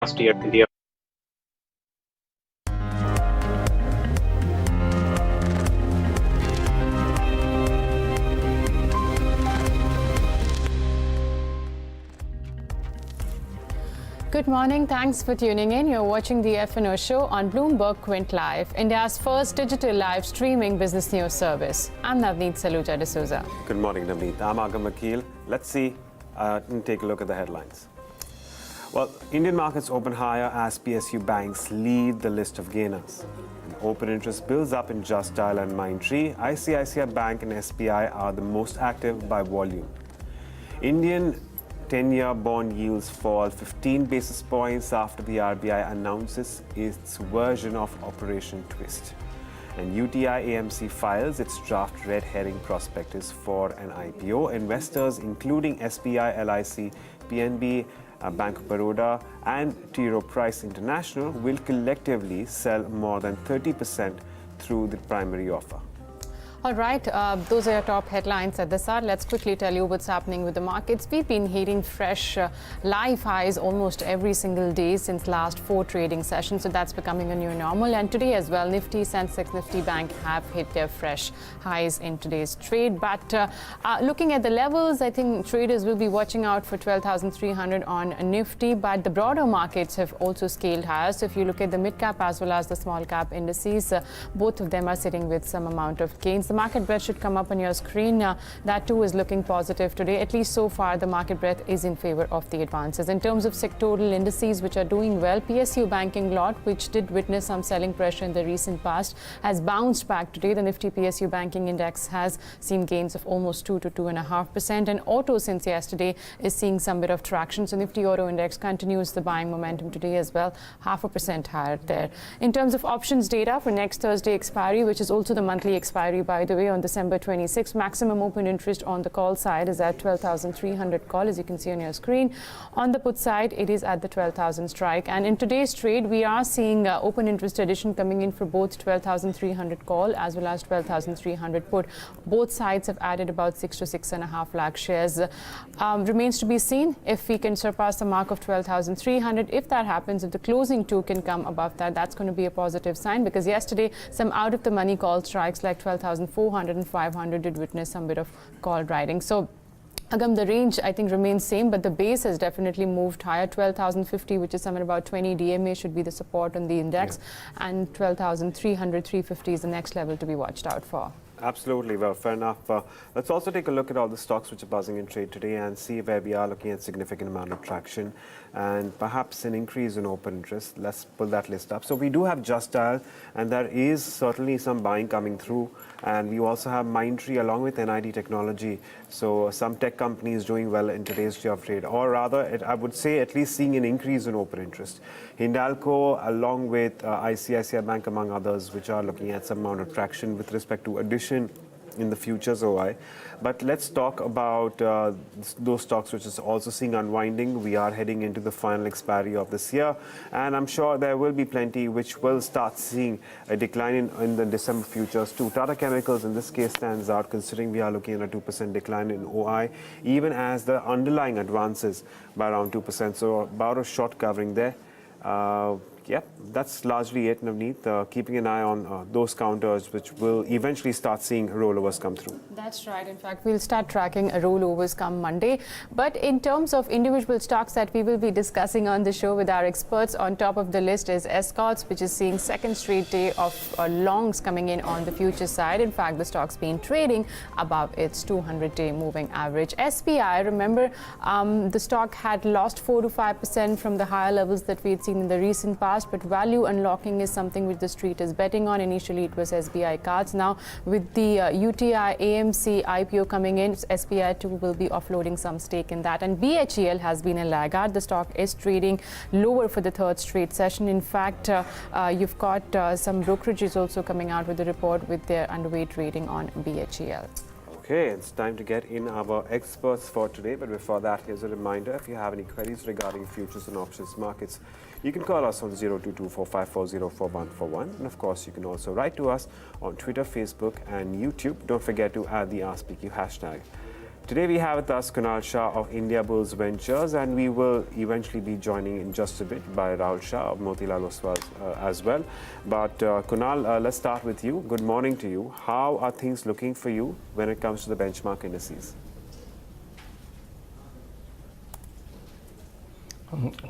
last year to the Good morning. Thanks for tuning in. You're watching the F&O show on Bloomberg Quint Live, India's first digital live streaming business news service. I'm Navneet Saluja D'Souza. Good morning, Navneet. I'm Agam Akil. Let's see and take a look at the headlines. Well, Indian markets open higher as PSU banks lead the list of gainers. And open interest builds up in Just Dial and Mindtree. ICICI Bank and SBI are the most active by volume. Indian 10-year bond yields fall 15 basis points after the RBI announces its version of Operation Twist. And UTI AMC files its draft red herring prospectus for an IPO. Investors, including SBI, LIC, PNB, Bank of Baroda, and T. Rowe Price International, will collectively sell more than 30% through the primary offer. All right, those are your top headlines at the start. Let's quickly tell you what's happening with the markets. We've been hitting fresh live highs almost every single day since last 4 trading sessions, so that's becoming a new normal. And today as well, Nifty, Sensex, Nifty Bank have hit their fresh highs in today's trade. But looking at the levels, I think traders will be watching out for 12,300 on Nifty, but the broader markets have also scaled higher. So if you look at the mid-cap as well as the small-cap indices, both of them are sitting with some amount of gains. The market breadth should come up on your screen. That too is looking positive today. At least so far, the market breadth is in favor of the advances. In terms of sectoral indices which are doing well, PSU banking lot, which did witness some selling pressure in the recent past, has bounced back today. The Nifty PSU banking index has seen gains of almost 2 to 2.5%. And auto since yesterday is seeing some bit of traction. So Nifty auto index continues the buying momentum today as well, 0.5% higher there. In terms of options data for next Thursday expiry, which is also the monthly expiry by the way, on December 26th, maximum open interest on the call side is at 12,300 call, as you can see on your screen. On the put side, it is at the 12,000 strike. And in today's trade, we are seeing open interest addition coming in for both 12,300 call as well as 12,300 put. Both sides have added about 6 to 6.5 lakh shares. Remains to be seen if we can surpass the mark of 12,300. If that happens, if the closing two can come above that, that's going to be a positive sign, because yesterday some out of the money call strikes like 12,400 and 500 did witness some bit of call riding. So Agam, the range I think remains same, but the base has definitely moved higher. 12,050, which is somewhere about 20 DMA, should be the support on the index, and 12,300, 350 is the next level to be watched out for. Absolutely. Well, fair enough. Let's also take a look at all the stocks which are buzzing in trade today and see where we are looking at significant amount of traction and perhaps an increase in open interest. Let's pull that list up. So we do have Just Dial, and there is certainly some buying coming through. And we also have Mindtree along with NID Technology. So some tech companies doing well in today's day of trade, or rather, I would say at least seeing an increase in open interest. Hindalco along with ICICI Bank among others, which are looking at some amount of traction with respect to addition in the futures OI. But let's talk about those stocks which is also seeing unwinding. We are heading into the final expiry of this year, and I'm sure there will be plenty which will start seeing a decline in the December futures too. Tata Chemicals in this case stands out, considering we are looking at a 2% decline in OI, even as the underlying advances by around 2%. So about a short covering there. Yep, that's largely it, Navneet. Keeping an eye on those counters, which will eventually start seeing rollovers come through. That's right. In fact, we'll start tracking rollovers come Monday. But in terms of individual stocks that we will be discussing on the show with our experts, on top of the list is Escorts, which is seeing second straight day of longs coming in on the future side. In fact, the stock's been trading above its 200-day moving average. SBI, remember, the stock had lost 4 to 5% from the higher levels that we had seen in the recent past. But value unlocking is something which the street is betting on. Initially, it was SBI Cards. Now, with the UTI AMC IPO coming in, SBI too will be offloading some stake in that. And BHEL has been a laggard. The stock is trading lower for the third straight session. In fact, you've got some brokerages also coming out with a report with their underweight rating on BHEL. Okay, it's time to get in our experts for today. But before that, here's a reminder. If you have any queries regarding futures and options markets, you can call us on 022-454-04141. And of course, you can also write to us on Twitter, Facebook, and YouTube. Don't forget to add the AskPQ hashtag. Today we have with us Kunal Shah of India Bulls Ventures, and we will eventually be joining in just a bit by Rahul Shah of Motilal Oswal as well. But Kunal, let's start with you. Good morning to you. How are things looking for you when it comes to the benchmark indices?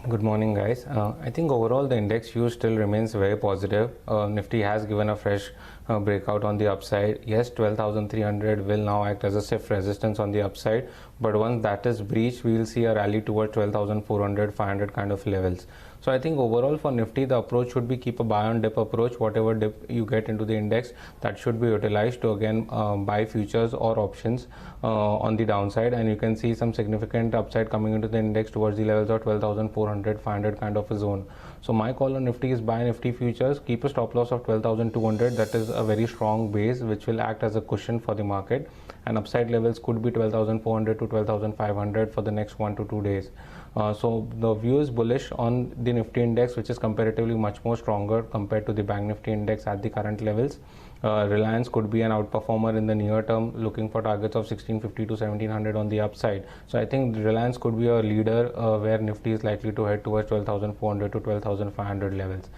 Good morning, guys. I think overall the index view still remains very positive. Nifty has given a fresh breakout on the upside. Yes, 12,300 will now act as a safe resistance on the upside, but once that is breached, we will see a rally towards 12,400, 500 kind of levels. So I think overall for Nifty, the approach should be keep a buy on dip approach. Whatever dip you get into the index, that should be utilized to again buy futures or options on the downside, and you can see some significant upside coming into the index towards the levels of 12,400, 500 kind of a zone. So my call on Nifty is buy Nifty futures, keep a stop loss of 12,200. That is a very strong base which will act as a cushion for the market, and upside levels could be 12,400 to 12,500 for the next 1 to 2 days. So the view is bullish on the Nifty index, which is comparatively much more stronger compared to the Bank Nifty index at the current levels. Reliance could be an outperformer in the near term, looking for targets of 1650 to 1700 on the upside. So I think Reliance could be a leader where Nifty is likely to head towards 12,400 to 12,500 levels.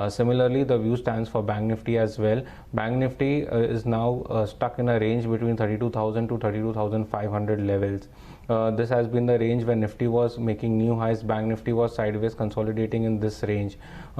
Similarly, the view stands for Bank Nifty as well. Bank Nifty is now stuck in a range between 32,000 to 32,500 levels. This has been the range where Nifty was making new highs. Bank Nifty was sideways consolidating in this range.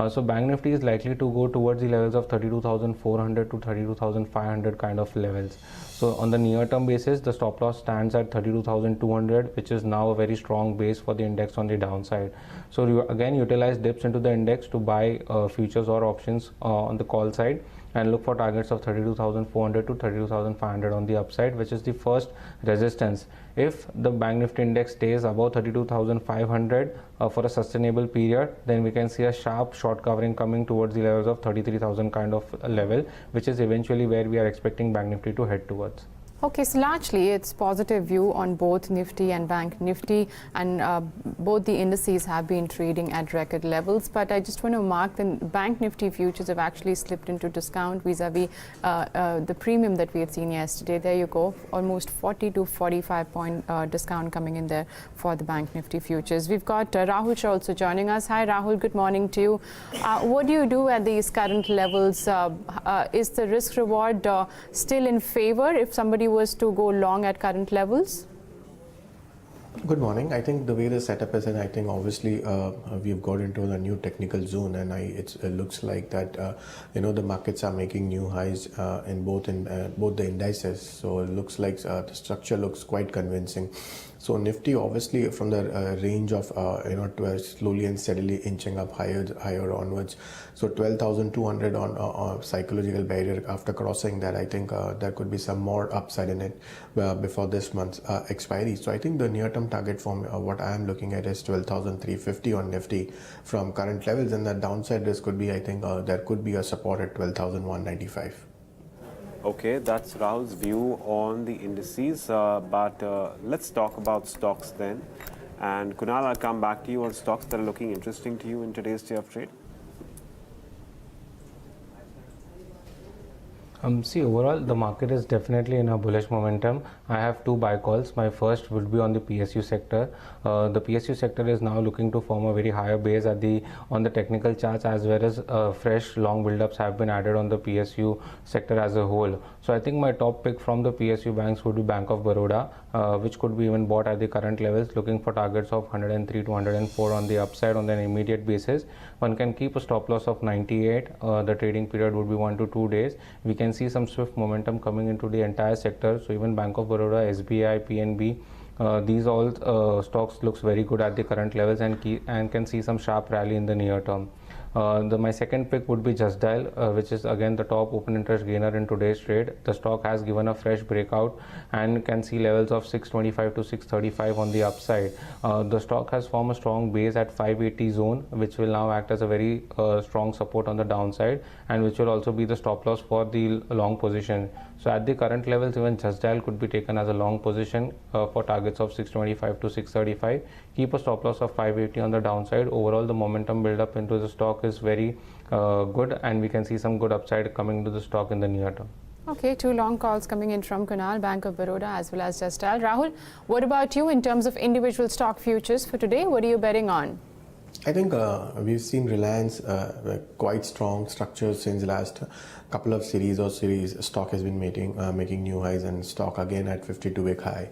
So Bank Nifty is likely to go towards the levels of 32,400 to 32,500 kind of levels. So on the near term basis, the stop loss stands at 32,200, which is now a very strong base for the index on the downside. So you again utilize dips into the index to buy futures or options on the call side, and look for targets of 32,400 to 32,500 on the upside, which is the first resistance. If the Bank Nifty index stays above 32,500 for a sustainable period, then we can see a sharp short covering coming towards the levels of 33,000 kind of level, which is eventually where we are expecting Bank Nifty to head towards. Okay, so largely it's positive view on both Nifty and Bank Nifty, and both the indices have been trading at record levels. But I just want to mark the Bank Nifty futures have actually slipped into discount vis-a-vis the premium that we had seen yesterday. There you go, almost 40 to 45 point discount coming in there for the Bank Nifty futures. We've got Rahul Shah also joining us. Hi Rahul, good morning to you. What do you do at these current levels? Is the risk reward still in favor if somebody was to go long at current levels? Good morning. I think the way the setup is, and I think obviously we've got into the new technical zone, and it looks like that the markets are making new highs in both the indices. So it looks like the structure looks quite convincing. So Nifty obviously from the range of slowly and steadily inching up higher onwards. So 12,200 on psychological barrier. After crossing that, I think there could be some more upside in it before this month's expiry. So I think the near-term target from what I am looking at is 12,350 on Nifty from current levels, and the downside risk could be, I think there could be a support at 12,195. Okay, that's Rahul's view on the indices, but let's talk about stocks then. And Kunal, I'll come back to you on stocks that are looking interesting to you in today's day of trade. See, overall, the market is definitely in a bullish momentum. I have two buy calls. My first would be on the PSU sector. The PSU sector is now looking to form a very higher base on the technical charts, as well as fresh long build-ups have been added on the PSU sector as a whole. So I think my top pick from the PSU banks would be Bank of Baroda, which could be even bought at the current levels, looking for targets of 103 to 104 on the upside on an immediate basis. One can keep a stop loss of 98. The trading period would be 1 to 2 days. We can see some swift momentum coming into the entire sector. So even Bank of Baroda, SBI, PNB, these all stocks looks very good at the current levels and can see some sharp rally in the near term. My second pick would be Just Dial, which is again the top open interest gainer in today's trade. The stock has given a fresh breakout and can see levels of 625 to 635 on the upside. The stock has formed a strong base at 580 zone, which will now act as a very strong support on the downside, and which will also be the stop loss for the long position. So at the current levels, even Just Dial could be taken as a long position for targets of 625 to 635. Keep a stop loss of 580 on the downside. Overall, the momentum build up into the stock is very good, and we can see some good upside coming to the stock in the near term. Okay, two long calls coming in from Kunal, Bank of Baroda, as well as Justal. Rahul, what about you in terms of individual stock futures for today? What are you betting on? I think we've seen Reliance quite strong structures since last couple of series. Stock has been making new highs, and stock again at 52-week high.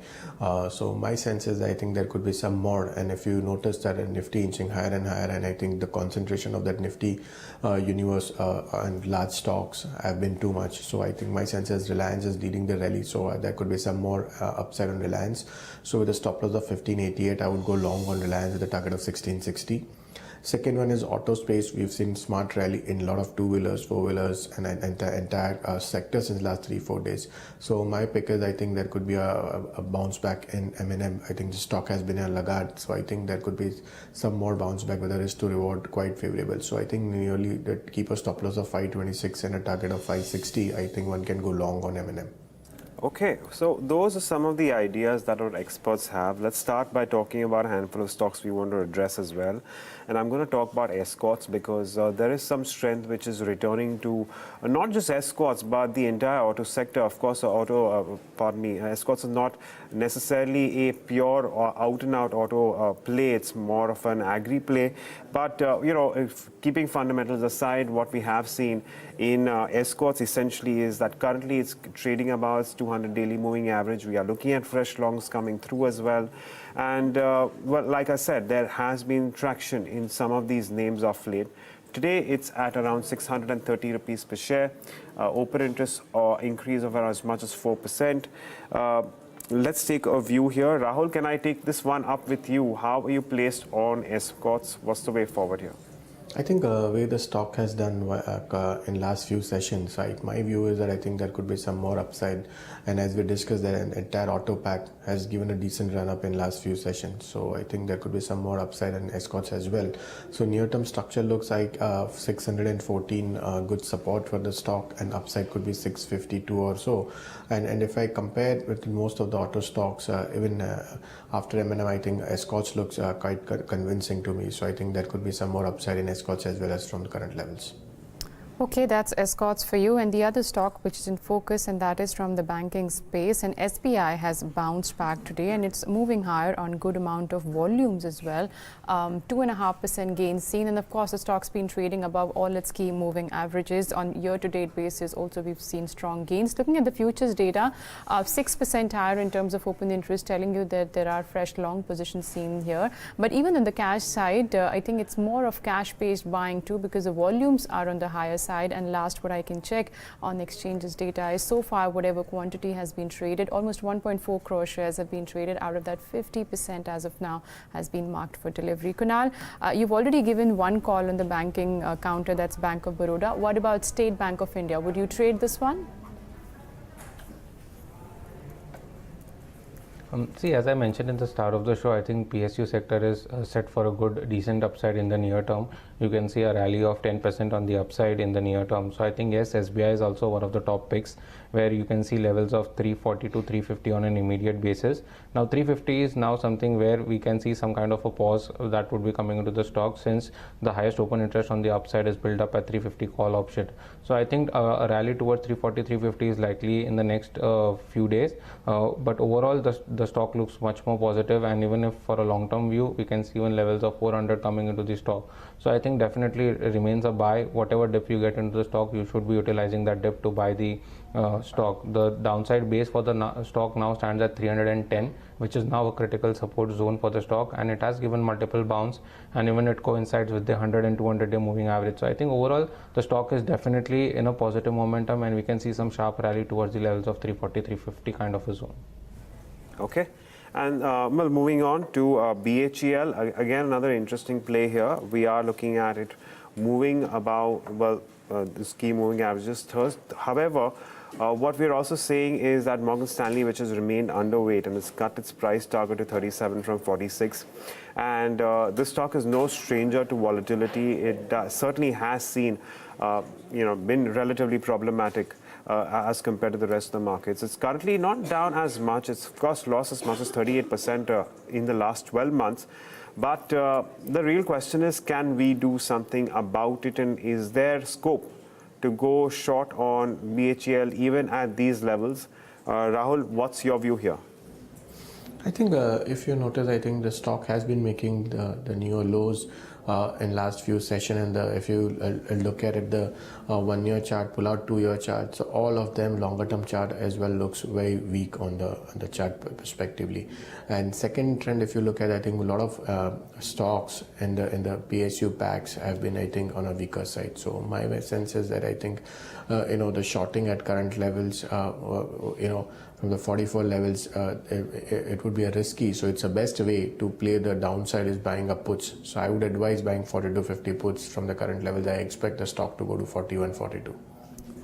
So my sense is I think there could be some more, and if you notice that Nifty inching higher and higher, and I think the concentration of that Nifty universe and large stocks have been too much. So I think my sense is Reliance is leading the rally, so there could be some more upside on Reliance. So with a stop loss of 1588, I would go long on Reliance with a target of 1660. Second one is auto space. We've seen smart rally in a lot of two-wheelers, four-wheelers, and entire sector since last 3-4 days. So my pick is I think there could be a bounce back in M&M. I think the stock has been a laggard, so I think there could be some more bounce back with a risk to reward quite favorable. So I think nearly keep a stop loss of 526 and a target of 560. I think one can go long on M&M. Okay, so those are some of the ideas that our experts have. Let's start by talking about a handful of stocks we want to address as well. And I'm going to talk about escorts because there is some strength which is returning to not just escorts but the entire auto sector. Of course, escorts is not necessarily a pure or out-and-out auto play. It's more of an agri play. But, keeping fundamentals aside, what we have seen in escorts essentially is that currently it's trading about 200 daily moving average. We are looking at fresh longs coming through as well. And like I said, there has been traction in some of these names of late. Today, it's at around 630 rupees per share. Open interest or increase of as much as 4%. Let's take a view here. Rahul, can I take this one up with you? How are you placed on escorts? What's the way forward here? I think way the stock has done in last few sessions, right? My view is that I think there could be some more upside, and as we discussed, that an entire auto pack has given a decent run up in last few sessions. So I think there could be some more upside in escorts as well. So near-term structure looks like 614 good support for the stock, and upside could be 652 or so. And if I compare with most of the auto stocks, even after M&M, I think escorts looks quite convincing to me. So I think there could be some more upside in escorts as well as from the current levels. Okay, that's escorts for you. And the other stock which is in focus, and that is from the banking space. And SBI has bounced back today, and it's moving higher on good amount of volumes as well. 2.5% gain seen. And of course, the stock's been trading above all its key moving averages. On year-to-date basis, also we've seen strong gains. Looking at the futures data, 6% higher in terms of open interest, telling you that there are fresh long positions seen here. But even on the cash side, I think it's more of cash-based buying too, because the volumes are on the higher side. And last, what I can check on exchanges data is so far whatever quantity has been traded, almost 1.4 crore shares have been traded. Out of that, 50% as of now has been marked for delivery. Kunal, you've already given one call on the banking counter, that's Bank of Baroda. What about State Bank of India? Would you trade this one? See, as I mentioned in the start of the show, I think PSU sector is set for a good, decent upside in the near term. You can see a rally of 10% on the upside in the near term. So I think, yes, SBI is also one of the top picks, where you can see levels of 340 to 350 on an immediate basis. Now, 350 is now something where we can see some kind of a pause that would be coming into the stock, since the highest open interest on the upside is built up at 350 call option. So I think a rally towards 340, 350 is likely in the next few days. But overall, the stock looks much more positive, and even if for a long-term view, we can see even levels of 400 coming into the stock. So I think definitely it remains a buy. Whatever dip you get into the stock, you should be utilizing that dip to buy the stock. The downside base for the stock now stands at 310, which is now a critical support zone for the stock, and it has given multiple bounce, and even it coincides with the 100 and 200 day moving average. So I think overall the stock is definitely in a positive momentum, and we can see some sharp rally towards the levels of 340, 350 kind of a zone. Okay. And moving on to BHEL, again another interesting play here. We are looking at it moving above, this key moving averages. However, what we're also saying is that Morgan Stanley, which has remained underweight and has cut its price target to 37 from 46. And this stock is no stranger to volatility. It certainly has seen, been relatively problematic as compared to the rest of the markets. It's currently not down as much. It's of course lost as much as 38% in the last 12 months. But the real question is, can we do something about it, and is there scope to go short on BHEL even at these levels. Rahul, what's your view here? I think if you notice, I think the stock has been making the newer lows in last few sessions, and if you look at it, the 1 year chart, pull out 2 year chart, so all of them longer term chart as well looks very weak on the chart perspectively. And second trend, if you look at, I think a lot of stocks in the PSU packs have been, I think, on a weaker side. So my sense is that I think the shorting at current levels, from the 44 levels, it would be a risky. So it's the best way to play the downside is buying up puts. So I would advise buying 40 to 50 puts from the current levels. I expect the stock to go to 41, 42.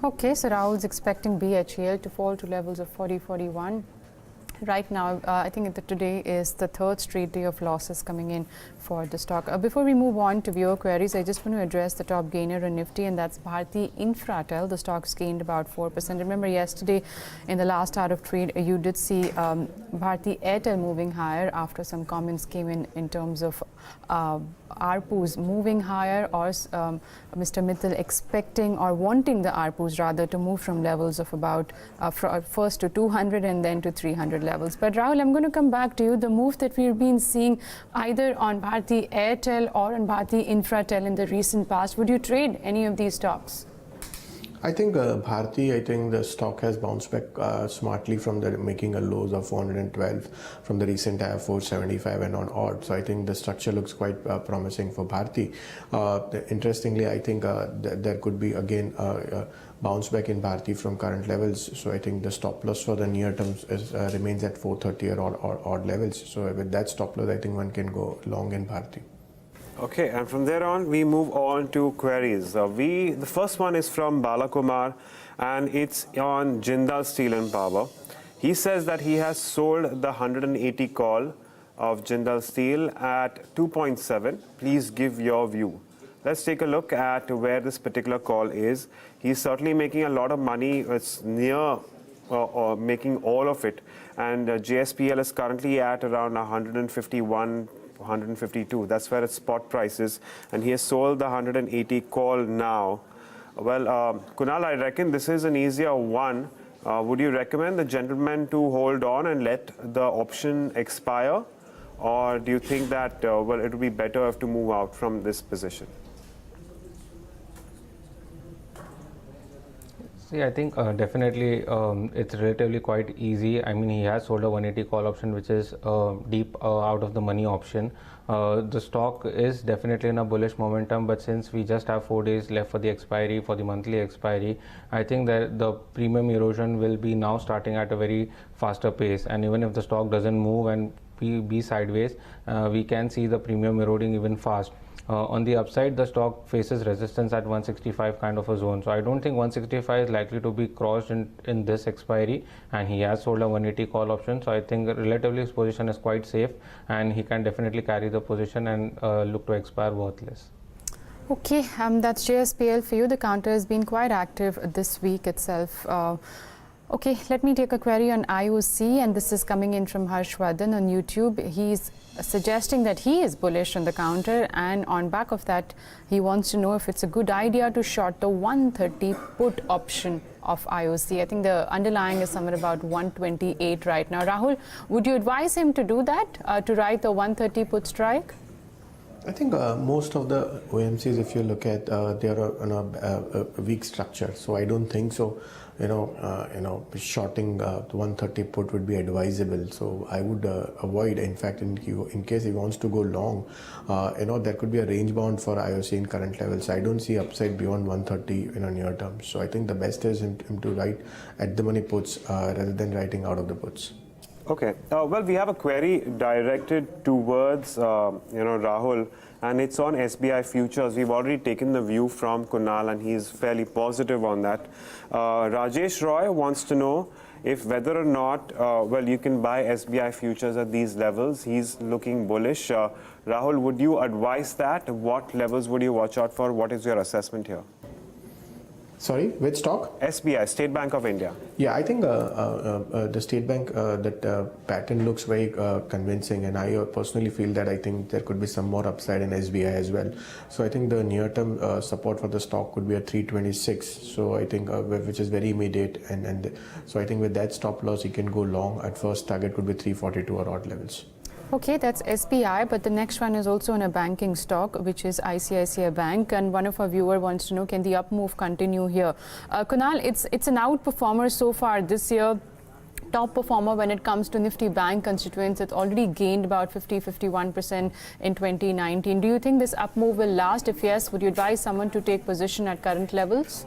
Okay, so Rahul's expecting BHEL to fall to levels of 40, 41. Right now, I think that today is the third straight day of losses coming in for the stock. Before we move on to viewer queries, I just want to address the top gainer on Nifty, and that's Bharti Infratel. The stock's gained about 4%. Remember, yesterday in the last hour of trade, you did see Bharti Airtel moving higher after some comments came in terms of ARPUs moving higher, or Mr. Mittal expecting or wanting the ARPUs rather to move from levels of about first to 200 and then to 300 levels. But Rahul, I'm going to come back to you. The move that we've been seeing either on Bharti Airtel or on Bharti Infratel in the recent past, would you trade any of these stocks? I think Bharti, I think the stock has bounced back smartly from the making a lows of 412 from the recent high of 475 and on odd. So I think the structure looks quite promising for Bharti. Interestingly, I think there could be again bounce back in Bharti from current levels. So I think the stop loss for the near term remains at 430 or odd levels. So with that stop loss, I think one can go long in Bharti. Okay, and from there on, we move on to queries. The first one is from Balakumar, and it's on Jindal Steel and Power. He says that he has sold the 180 call of Jindal Steel at 2.7. Please give your view. Let's take a look at where this particular call is. He's certainly making a lot of money. It's near making all of it. And JSPL is currently at around 151. 152. That's where its spot price is, and he has sold the 180 call now. Well, Kunal, I reckon this is an easier one. Would you recommend the gentleman to hold on and let the option expire, or do you think that it would be better to move out from this position? See, I think definitely it's relatively quite easy. I mean, he has sold a 180 call option, which is deep out of the money option. The stock is definitely in a bullish momentum, but since we just have 4 days left for the expiry, for the monthly expiry, I think that the premium erosion will be now starting at a very faster pace. And even if the stock doesn't move and be sideways, we can see the premium eroding even fast. On the upside, the stock faces resistance at 165 kind of a zone. So I don't think 165 is likely to be crossed in this expiry, and he has sold a 180 call option. So I think relatively his position is quite safe, and he can definitely carry the position and look to expire worthless. Okay, that's JSPL for you. The counter has been quite active this week itself. Okay, let me take a query on IOC, and this is coming in from Harshvardhan on YouTube. He's suggesting that he is bullish on the counter, and on back of that, he wants to know if it's a good idea to short the 130 put option of IOC. I think the underlying is somewhere about 128 right now. Rahul, would you advise him to do that, to write the 130 put strike? I think most of the OMCs, if you look at, they are on a weak structure. So I don't think so. Shorting the 130 put would be advisable. So I would avoid. In fact, in case he wants to go long, there could be a range bound for IOC in current levels. I don't see upside beyond 130 in a near term. So I think the best is him to write at the money puts rather than writing out of the puts. Okay. Well, we have a query directed towards Rahul, and it's on SBI futures. We've already taken the view from Kunal, and he's fairly positive on that. Rajesh Roy wants to know if whether or not you can buy SBI futures at these levels. He's looking bullish. Rahul, would you advise that? What levels would you watch out for? What is your assessment here? Sorry, which stock? SBI, State Bank of India. Yeah, I think the State Bank, that pattern looks very convincing, and I personally feel that I think there could be some more upside in SBI as well. So I think the near-term support for the stock could be at 326. So I think which is very immediate, and so I think with that stop loss, you can go long. At first, target could be 342 or odd levels. Okay, that's SBI, but the next one is also in a banking stock, which is ICICI Bank. And one of our viewers wants to know, can the up move continue here? Kunal, it's an outperformer so far this year. Top performer when it comes to Nifty Bank constituents. It's already gained about 50-51% in 2019. Do you think this up move will last? If yes, would you advise someone to take position at current levels?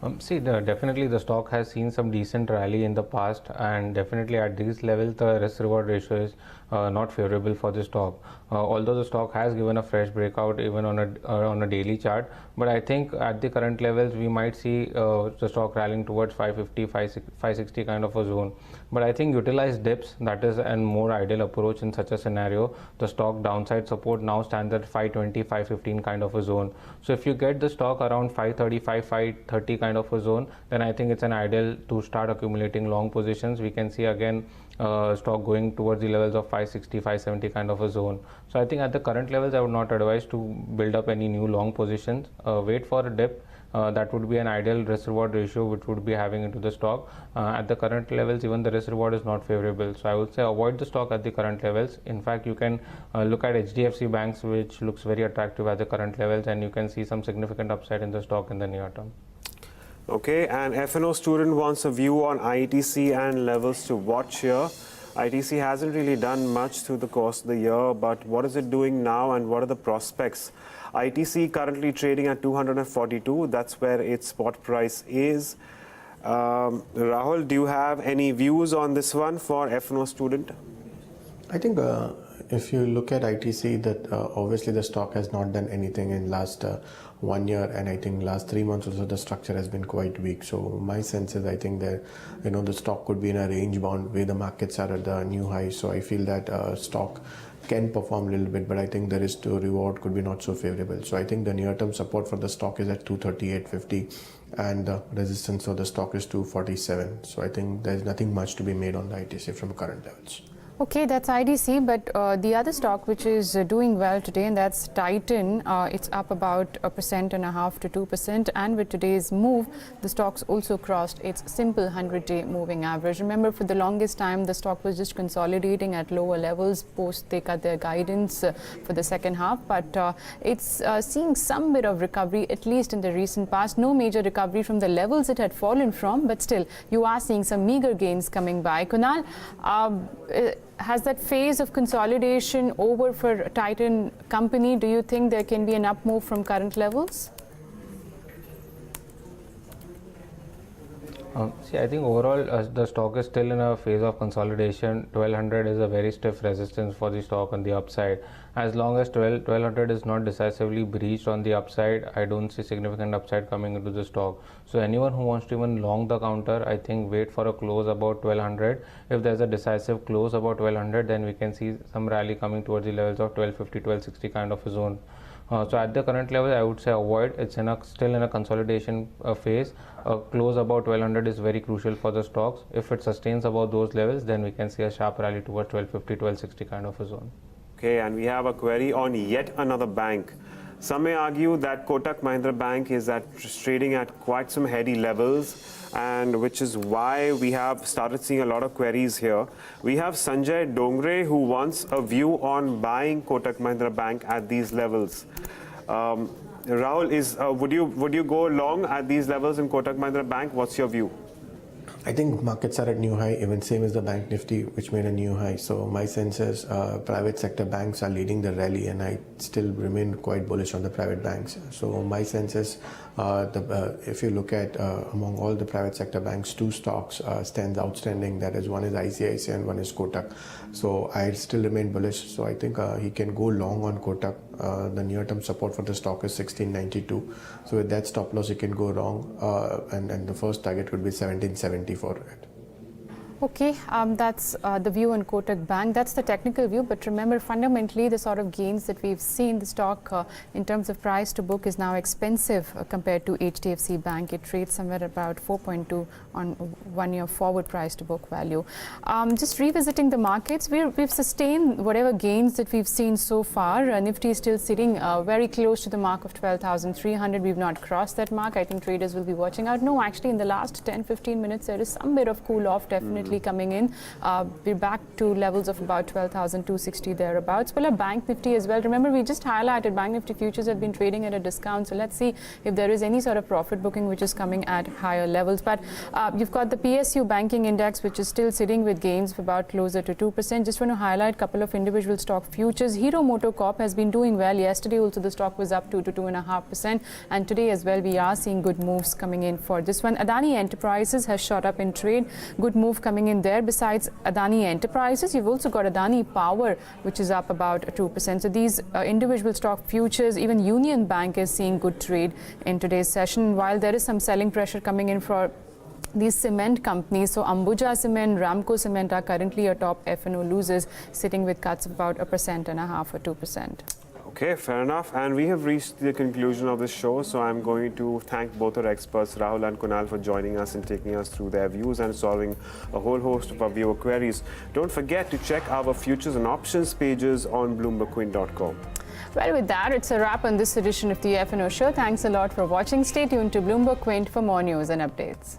Definitely the stock has seen some decent rally in the past, and definitely at these levels the risk reward ratio is not favorable for the stock. Although the stock has given a fresh breakout even on a daily chart, but I think at the current levels we might see the stock rallying towards 550, 560 kind of a zone. But I think utilize dips, that is a more ideal approach in such a scenario. The stock downside support now stands at 520, 515 kind of a zone. So if you get the stock around 535, 530 kind of a zone, then I think it's an ideal to start accumulating long positions. We can see again stock going towards the levels of 560, 570 kind of a zone. So I think at the current levels I would not advise to build up any new long positions. Wait for a dip. That would be an ideal risk reward ratio which would be having into the stock. At the current levels, even the risk reward is not favorable, so I would say avoid the stock at the current levels. In fact, you can look at HDFC banks, which looks very attractive at the current levels, and you can see some significant upside in the stock in the near term. Okay, and FNO student wants a view on ITC and levels to watch here. ITC hasn't really done much through the course of the year, but what is it doing now and what are the prospects? ITC currently trading at 242. That's where its spot price is. Rahul, do you have any views on this one for FNO student? I think if you look at ITC, that obviously the stock has not done anything in last 1 year, and I think last 3 months also the structure has been quite weak. So my sense is I think that the stock could be in a range bound where the markets are at the new high. So I feel that stock can perform a little bit, but I think the risk to reward could be not so favorable. So I think the near term support for the stock is at 238.50 and the resistance for the stock is 247. So I think there's nothing much to be made on the ITC from current levels. Okay, that's IDC, but the other stock which is doing well today, and that's Titan. It's up about 1.5% to 2%, and with today's move, the stock's also crossed its simple 100-day moving average. Remember, for the longest time, the stock was just consolidating at lower levels post they cut their guidance for the second half, but it's seeing some bit of recovery, at least in the recent past. No major recovery from the levels it had fallen from, but still, you are seeing some meager gains coming by. Kunal, has that phase of consolidation over for Titan company? Do you think there can be an up move from current levels? I think overall the stock is still in a phase of consolidation. 1200 is a very stiff resistance for the stock on the upside. As long as 1200 is not decisively breached on the upside, I don't see significant upside coming into the stock. So anyone who wants to even long the counter, I think wait for a close about 1200. If there's a decisive close about 1200, then we can see some rally coming towards the levels of 1250, 1260 kind of a zone. So at the current level, I would say avoid. It's still in a consolidation phase. A close about 1200 is very crucial for the stocks. If it sustains above those levels, then we can see a sharp rally towards 1250, 1260 kind of a zone. Okay, and we have a query on yet another bank. Some may argue that Kotak Mahindra Bank is trading at quite some heady levels, and which is why we have started seeing a lot of queries here. We have Sanjay Dongre who wants a view on buying Kotak Mahindra Bank at these levels. Rahul, would you go long at these levels in Kotak Mahindra Bank? What's your view? I think markets are at new high, even same as the bank Nifty, which made a new high. So my sense is private sector banks are leading the rally, and I still remain quite bullish on the private banks. So my sense is if you look at among all the private sector banks, two stocks stands outstanding. That is, one is ICICI and one is Kotak. So I still remain bullish. So I think he can go long on Kotak. The near-term support for the stock is 1692. So with that stop loss, you can go wrong, and the first target would be 1770 for it. Okay, that's the view on Kotak Bank. That's the technical view. But remember, fundamentally, the sort of gains that we've seen, the stock in terms of price to book is now expensive compared to HDFC Bank. It trades somewhere about 4.2 on 1 year forward price to book value. Just revisiting the markets, we've sustained whatever gains that we've seen so far. Nifty is still sitting very close to the mark of 12,300. We've not crossed that mark. I think traders will be watching out. No, actually, in the last 10-15 minutes, there is some bit of cool off definitely coming in. We're back to levels of about 12,260 thereabouts. Well, a Bank Nifty as well. Remember, we just highlighted Bank Nifty futures have been trading at a discount. So let's see if there is any sort of profit booking which is coming at higher levels. But you've got the PSU banking index, which is still sitting with gains of about closer to 2%. Just want to highlight a couple of individual stock futures. Hero MotoCorp has been doing well. Yesterday also the stock was up 2 to 2.5%. And today as well, we are seeing good moves coming in for this one. Adani Enterprises has shot up in trade. Good move coming in there. Besides Adani Enterprises, you've also got Adani Power, which is up about 2%. So these individual stock futures, even Union Bank is seeing good trade in today's session, while there is some selling pressure coming in for these cement companies. So Ambuja Cement, Ramco Cement are currently your top F&O losers, sitting with cuts of about 1.5% or 2%. Okay, fair enough. And we have reached the conclusion of this show. So I'm going to thank both our experts, Rahul and Kunal, for joining us and taking us through their views and solving a whole host of our viewer queries. Don't forget to check our futures and options pages on BloombergQuint.com. Well, with that, it's a wrap on this edition of the F&O Show. Thanks a lot for watching. Stay tuned to Bloomberg Quint for more news and updates.